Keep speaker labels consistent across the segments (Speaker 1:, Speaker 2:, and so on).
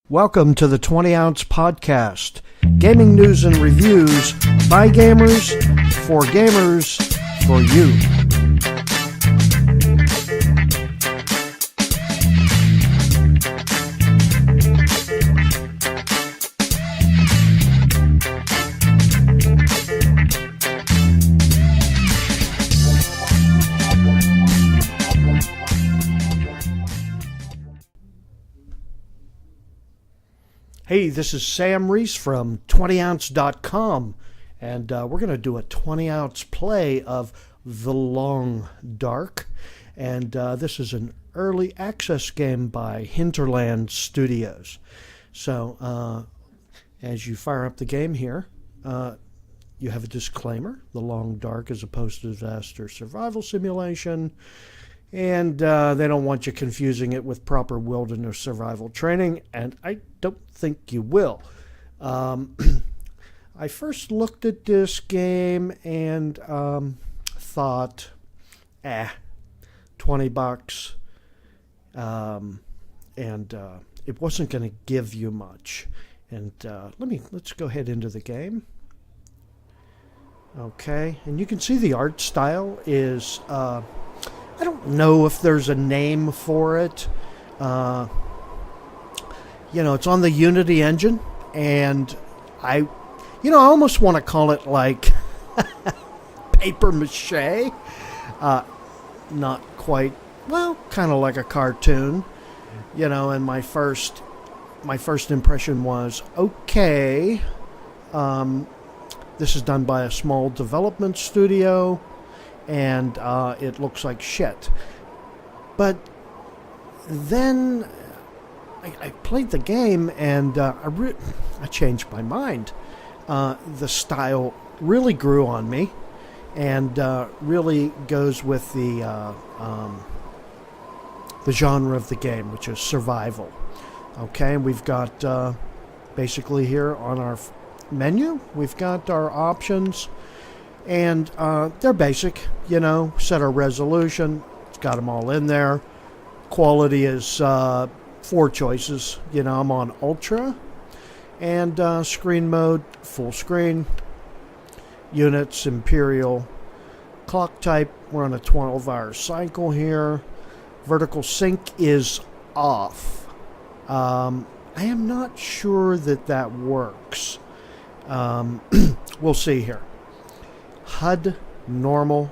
Speaker 1: Welcome to the 20 Ounce Podcast. Gaming news and reviews by gamers, for gamers, for you. Hey, this is Sam Reese from 20ounce.com, and we're going to do a 20-ounce play of The Long Dark, and this is an early access game by Hinterland Studios. So, as you fire up the game here, you have a disclaimer. The Long Dark is a post-disaster survival simulation, and they don't want you confusing it with proper wilderness survival training, and I don't think you will. I first looked at this game and thought, $20, and it wasn't going to give you much. And let's go ahead into the game. Okay, and you can see the art style is I don't know if there's a name for it. It's on the Unity engine, and I almost want to call it like paper mache. Not quite, kind of like a cartoon, and my first impression was, okay, this is done by a small development studio, and it looks like shit. But then I played the game, and I changed my mind. The style really grew on me, and really goes with the genre of the game, which is survival. Okay, we've got basically here on our menu, we've got our options, and they're basic. Set our resolution. It's got them all in there. Quality is 4 choices. I'm on Ultra, and screen mode, full screen. Units, Imperial. Clock type, we're on a 12-hour cycle here. Vertical sync is off. I am not sure that works. We'll see here. HUD, normal,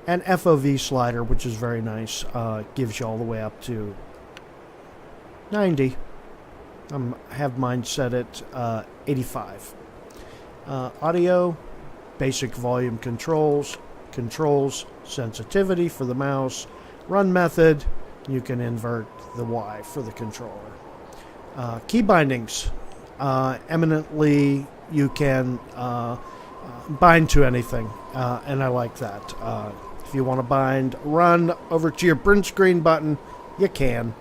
Speaker 1: and FOV slider, which is very nice. Gives you all the way up to 90. I have mine set at 85. Audio, basic volume controls, sensitivity for the mouse, run method, you can invert the Y for the controller. Key bindings, eminently you can bind to anything, and I like that. If you want to bind run over to your print screen button, you can.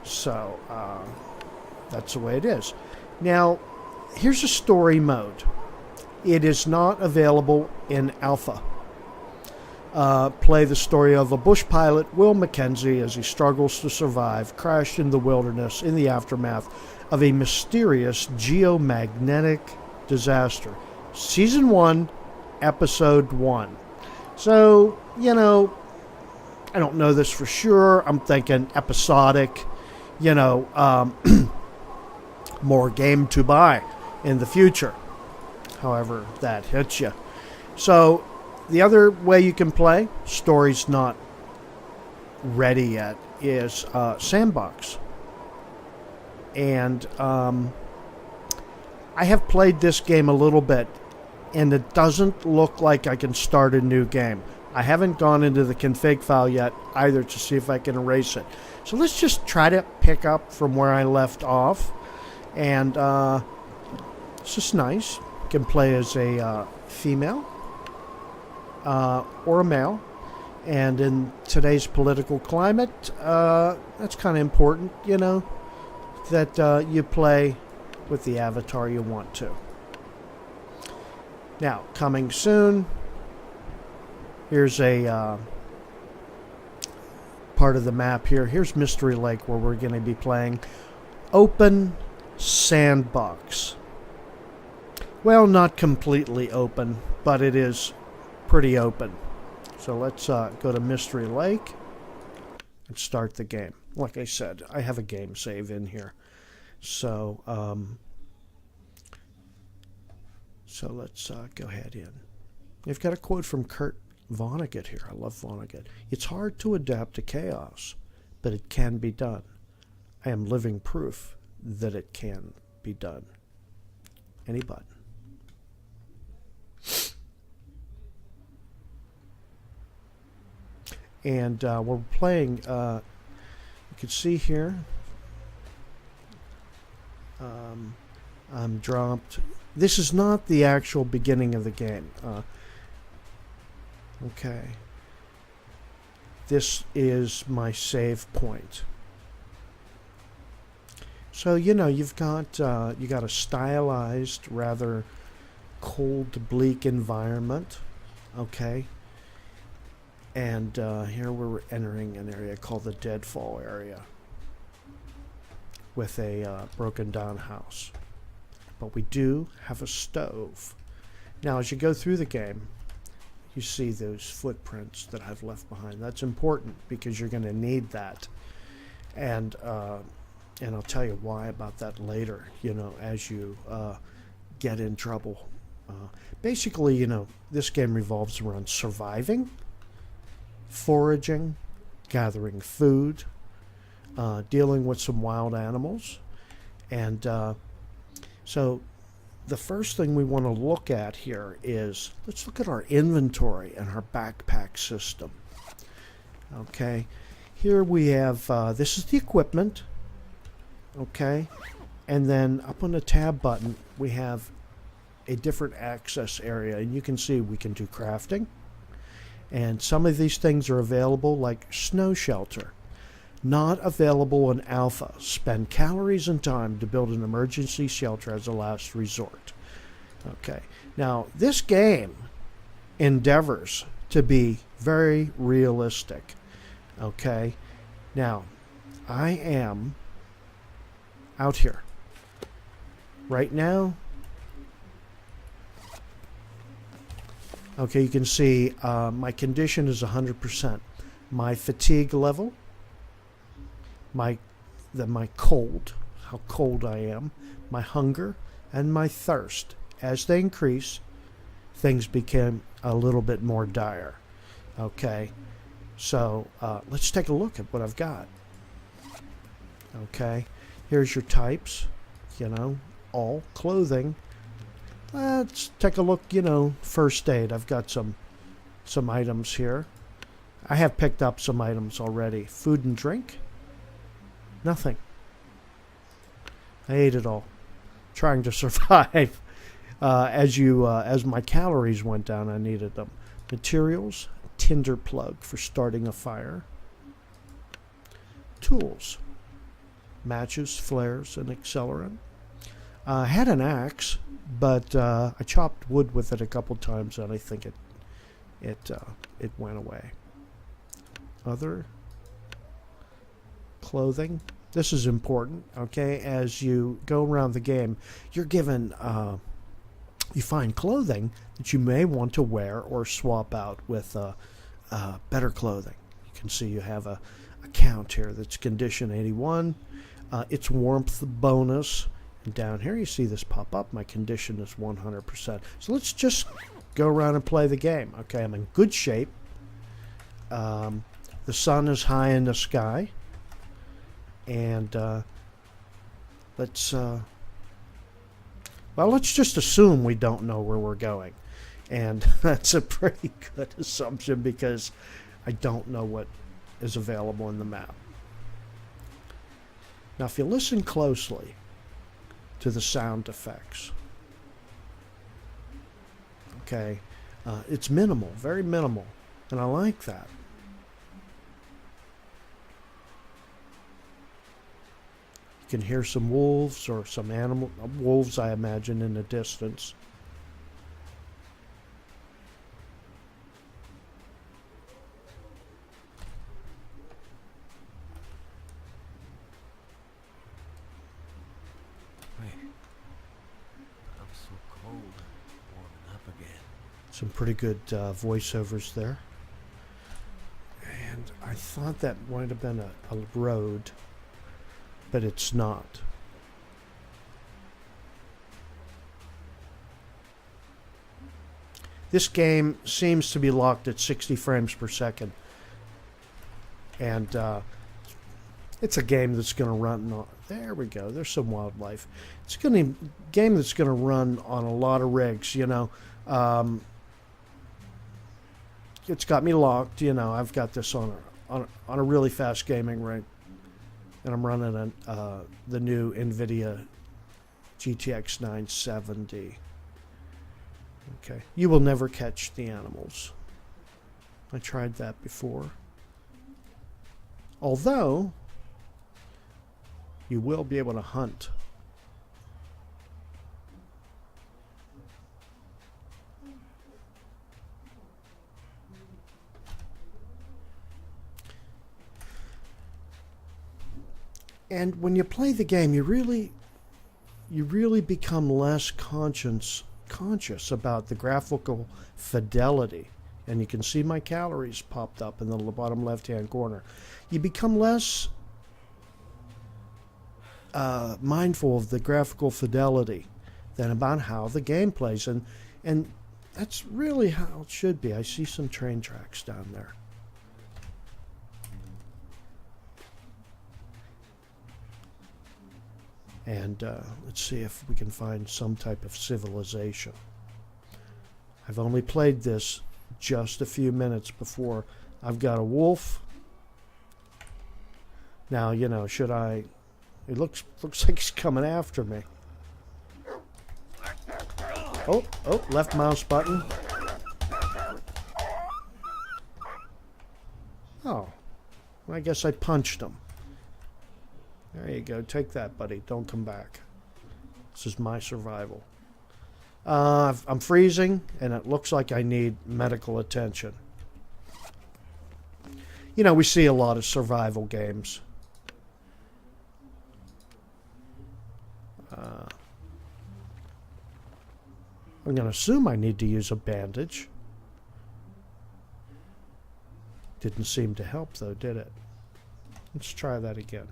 Speaker 1: So that's the way it is. Now, here's a story mode. It is not available in alpha. Play the story of a bush pilot, Will Mackenzie, as he struggles to survive, crashed in the wilderness in the aftermath of a mysterious geomagnetic disaster. Season 1, Episode 1. So, I don't know this for sure. I'm thinking episodic, more game to buy in the future. However that hits you. So, the other way you can play, story's not ready yet, is Sandbox. And I have played this game a little bit, and it doesn't look like I can start a new game. I haven't gone into the config file yet either to see if I can erase it. So let's just try to pick up from where I left off. And it's just nice. You can play as a female or a male. And in today's political climate, that's kind of important, that you play with the avatar you want to. Now, coming soon, here's a part of the map here. Here's Mystery Lake, where we're going to be playing open sandbox. Well, not completely open, but it is pretty open. So let's go to Mystery Lake and start the game. Like I said, I have a game save in here. So let's go ahead in. I've got a quote from Kurt Vonnegut here. I love Vonnegut. It's hard to adapt to chaos, but it can be done. I am living proof that it can be done. Any button. And we're playing, you can see here, I'm dropped. This is not the actual beginning of the game. Okay. This is my save point. So, you know, you've got you got a stylized, rather cold, bleak environment. Okay. And here we're entering an area called the Deadfall area with a broken down house. But we do have a stove. Now, as you go through the game, you see those footprints that I've left behind. That's important because you're going to need that. And I'll tell you why about that later, you know, as you get in trouble. Basically, you know, this game revolves around surviving, foraging, gathering food, dealing with some wild animals. And so the first thing we want to look at here is, let's look at our inventory and our backpack system. Okay, here we have, this is the equipment. Okay, and then up on the tab button we have a different access area, and you can see we can do crafting, and some of these things are available, like snow shelter. Not available in alpha. Spend calories and time to build an emergency shelter as a last resort. Okay, now this game endeavors to be very realistic. Okay, now I am out here right now. Okay, you can see my condition is 100%. My fatigue level, my cold, how cold I am, my hunger, and my thirst. As they increase, things become a little bit more dire. Okay, so let's take a look at what I've got. Okay, here's your types, you know, all clothing. Let's take a look, you know, first aid. I've got some items here. I have picked up some items already. Food and drink. Nothing. I ate it all, trying to survive. As my calories went down, I needed them. Materials, tinder plug for starting a fire. Tools, matches, flares, and accelerant. I had an axe, but I chopped wood with it a couple times, and I think it went away. Other clothing. This is important, okay? As you go around the game, you're given, you find clothing that you may want to wear or swap out with better clothing. You can see you have a count here that's condition 81. It's warmth bonus. And down here you see this pop up. My condition is 100%. So let's just go around and play the game. Okay, I'm in good shape. The sun is high in the sky. And let's just assume we don't know where we're going. And that's a pretty good assumption because I don't know what is available in the map. Now, if you listen closely to the sound effects, okay, it's minimal, very minimal, and I like that. You can hear some wolves or some wolves, I imagine, in the distance.
Speaker 2: So cold, warming up again.
Speaker 1: Some pretty good voiceovers there. And I thought that might have been a road, but it's not. This game seems to be locked at 60 frames per second. And it's a game that's going to run. There we go. There's some wildlife. It's a game that's going to run on a lot of rigs. You know, it's got me locked. You know, I've got this on a really fast gaming rig, and I'm running the new NVIDIA GTX 970. Okay, you will never catch the animals. I tried that before. Although, you will be able to hunt. And when you play the game, you really become less conscious about the graphical fidelity. And you can see my calories popped up in the bottom left-hand corner. You become less mindful of the graphical fidelity than about how the game plays. And that's really how it should be. I see some train tracks down there. And let's see if we can find some type of civilization. I've only played this just a few minutes before. I've got a wolf. Now, you know, should I... It looks like he's coming after me. Oh, left mouse button. Oh, well, I guess I punched him. There you go. Take that, buddy. Don't come back. This is my survival. I'm freezing, and it looks like I need medical attention. You know, we see a lot of survival games. I'm going to assume I need to use a bandage. Didn't seem to help, though, did it? Let's try that again.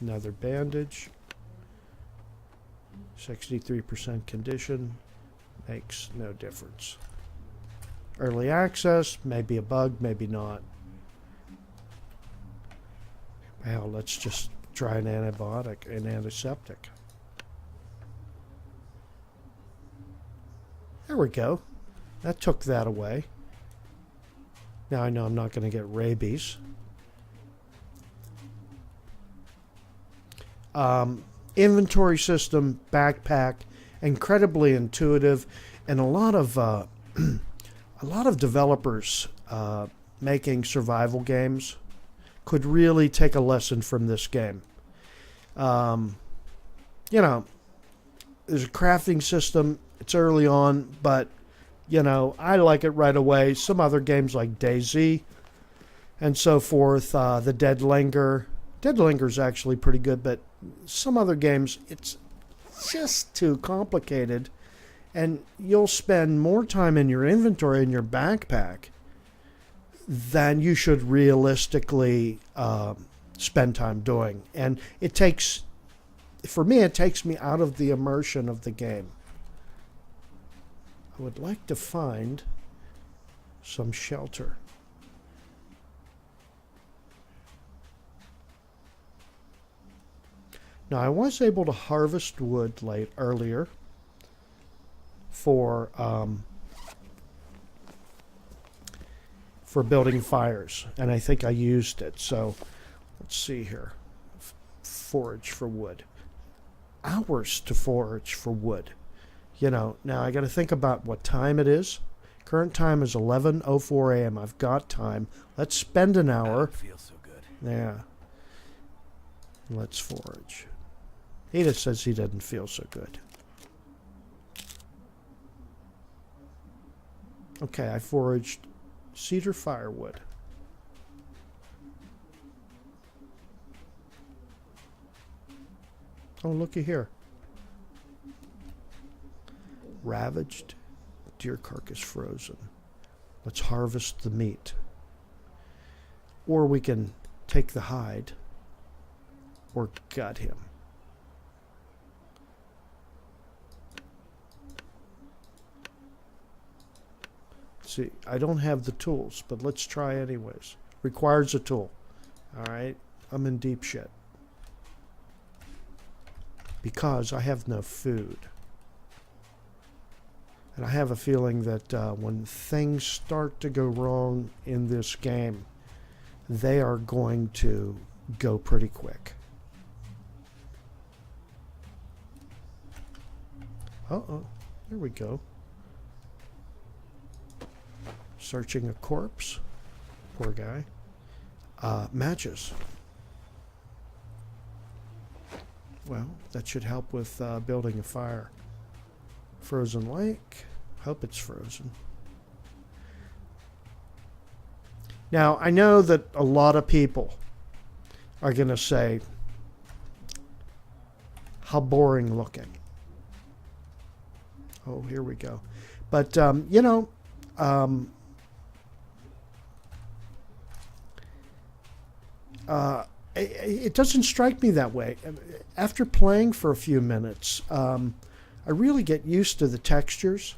Speaker 1: Another bandage. 63% condition. Makes no difference. Early access. Maybe a bug, maybe not. Well, let's just try an antibiotic, an antiseptic. There we go. That took that away. Now I know I'm not going to get rabies. Inventory system, backpack, incredibly intuitive, and a lot of developers making survival games could really take a lesson from this game. You know, there's a crafting system. It's early on, but you know, I like it right away. Some other games like DayZ and so forth, the Dead Linger. Dead Linger is actually pretty good, but some other games, it's just too complicated, and you'll spend more time in your inventory in your backpack than you should realistically spend time doing. And it takes, for me, it takes me out of the immersion of the game. I would like to find some shelter. Now, I was able to harvest wood earlier for building fires, and I think I used it. So let's see here. Forage for wood. Hours to forage for wood. You know, now I got to think about what time it is. Current time is 11:04 a.m. I've got time. Let's spend an hour.
Speaker 2: Feels so good.
Speaker 1: Yeah. Let's forage. Edith says he doesn't feel so good. Okay, I foraged cedar firewood. Oh, looky here. Ravaged deer carcass frozen. Let's harvest the meat. Or we can take the hide or gut him. See, I don't have the tools, but let's try anyways. Requires a tool. All right, I'm in deep shit. Because I have no food. And I have a feeling that when things start to go wrong in this game, they are going to go pretty quick. Uh-oh, there we go. Searching a corpse. Poor guy. Matches. Well, that should help with building a fire. Frozen lake. Hope it's frozen. Now, I know that a lot of people are going to say, how boring looking. Oh, here we go. But, you know, it doesn't strike me that way. After playing for a few minutes, I really get used to the textures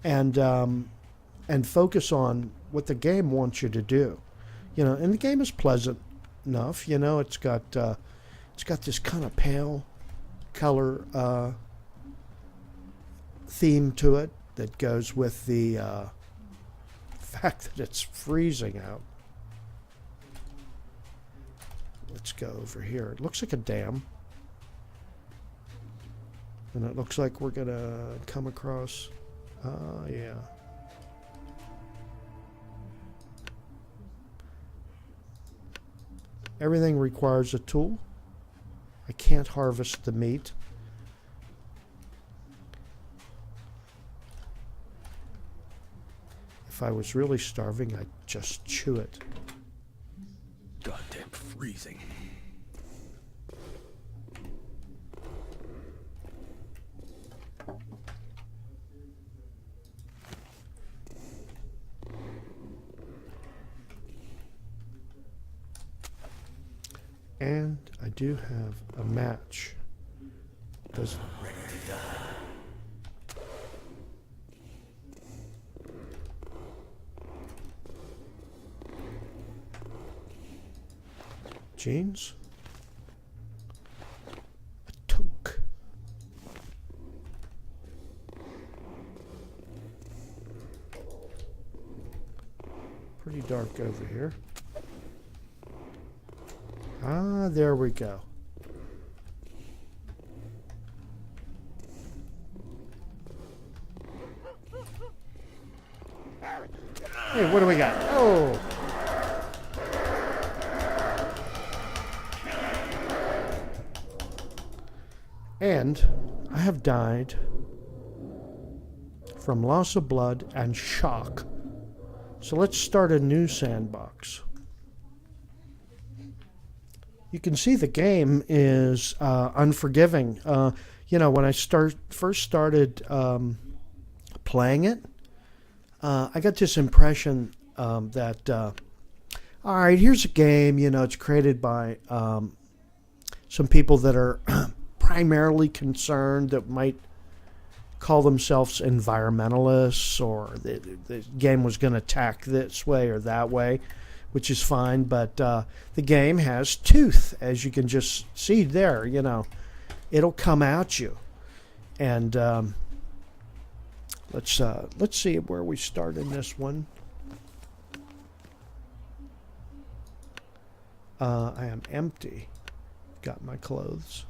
Speaker 1: and focus on what the game wants you to do. You know, and the game is pleasant enough. You know, it's got this kind of pale color theme to it that goes with the fact that it's freezing out. Let's go over here. It looks like a dam. And it looks like we're going to come across... yeah. Everything requires a tool. I can't harvest the meat. If I was really starving, I'd just chew it.
Speaker 2: Goddamn freezing.
Speaker 1: And I do have a match. Does jeans? A toque. Pretty dark over here. Ah, there we go. Hey, what do we got? Oh! And I have died from loss of blood and shock. So let's start a new sandbox. You can see the game is unforgiving. You know, when I first started playing it, I got this impression that, all right, here's a game, you know, it's created by some people that are primarily concerned, that might call themselves environmentalists, or the game was going to attack this way or that way, which is fine, but the game has tooth, as you can just see there. You know, it'll come at you. And let's see where we start in this one. I am empty. Got my clothes.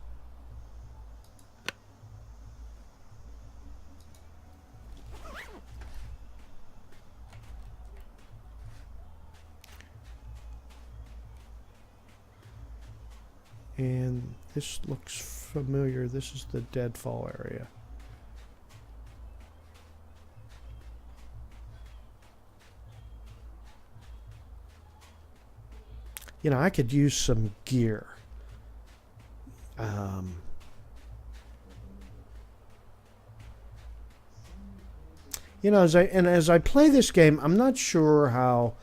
Speaker 1: And this looks familiar. This is the deadfall area. You know, I could use some gear. You know, as I play this game, I'm not sure how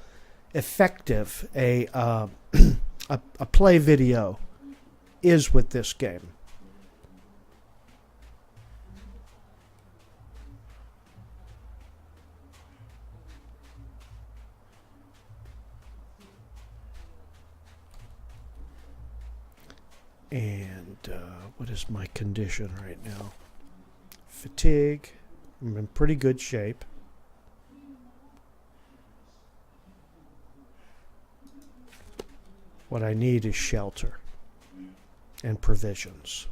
Speaker 1: effective a play video is with this game. And what is my condition right now? Fatigue. I'm in pretty good shape. What I need is shelter and provisions.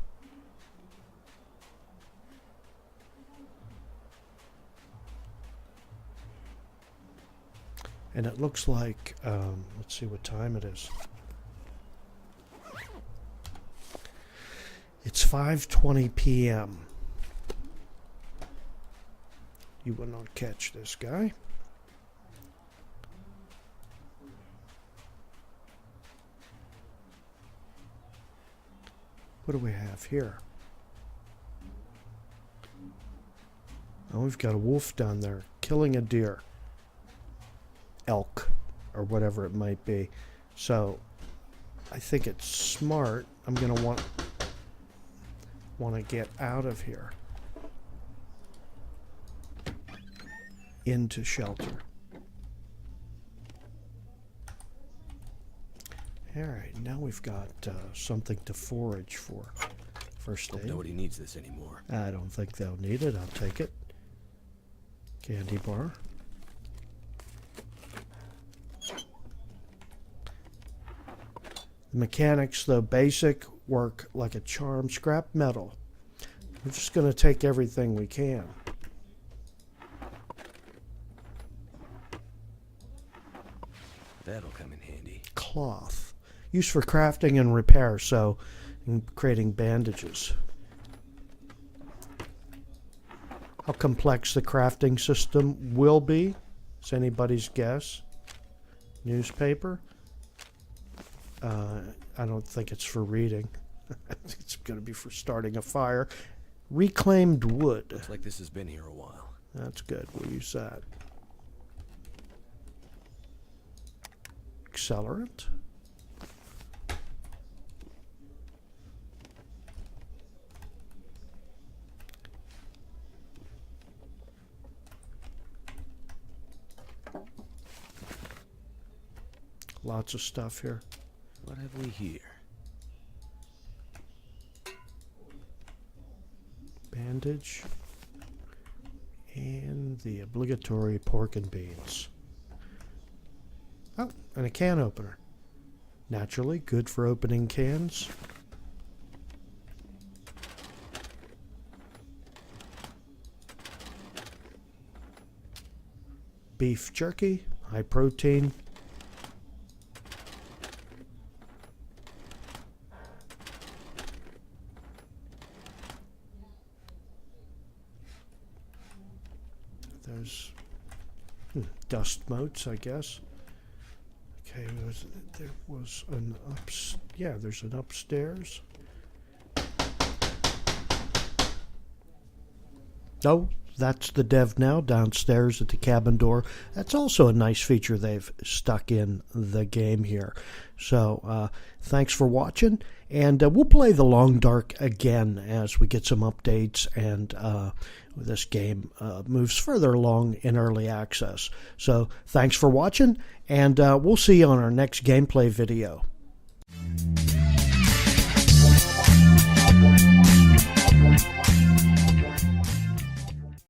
Speaker 1: And it looks like, let's see what time it is. It's 5:20 p.m. You will not catch this guy. What do we have here? Oh, we've got a wolf down there killing a deer. Elk, or whatever it might be. So, I think it's smart. I'm going to want to get out of here. Into shelter. Alright, now we've got something to forage for. First aid.
Speaker 2: Nobody needs this anymore.
Speaker 1: I don't think they'll need it. I'll take it. Candy bar. The mechanics, though basic, work like a charm. Scrap metal. We're just going to take everything we can.
Speaker 2: That'll come in handy.
Speaker 1: Cloth. Used for crafting and repair, so in creating bandages. How complex the crafting system will be is anybody's guess. Newspaper. I don't think it's for reading. It's going to be for starting a fire. Reclaimed wood.
Speaker 2: Looks like this has been here a while.
Speaker 1: That's good. We'll use that. Accelerant. Lots of stuff here.
Speaker 2: What have we here?
Speaker 1: Bandage. And the obligatory pork and beans. Oh, and a can opener. Naturally, good for opening cans. Beef jerky, high protein. There's dust motes, I guess. Okay, there was an there's an upstairs. Oh, that's the dev now downstairs at the cabin door. That's also a nice feature they've stuck in the game here. So thanks for watching, and we'll play The Long Dark again as we get some updates and this game moves further along in early access. So thanks for watching, and we'll see you on our next gameplay video.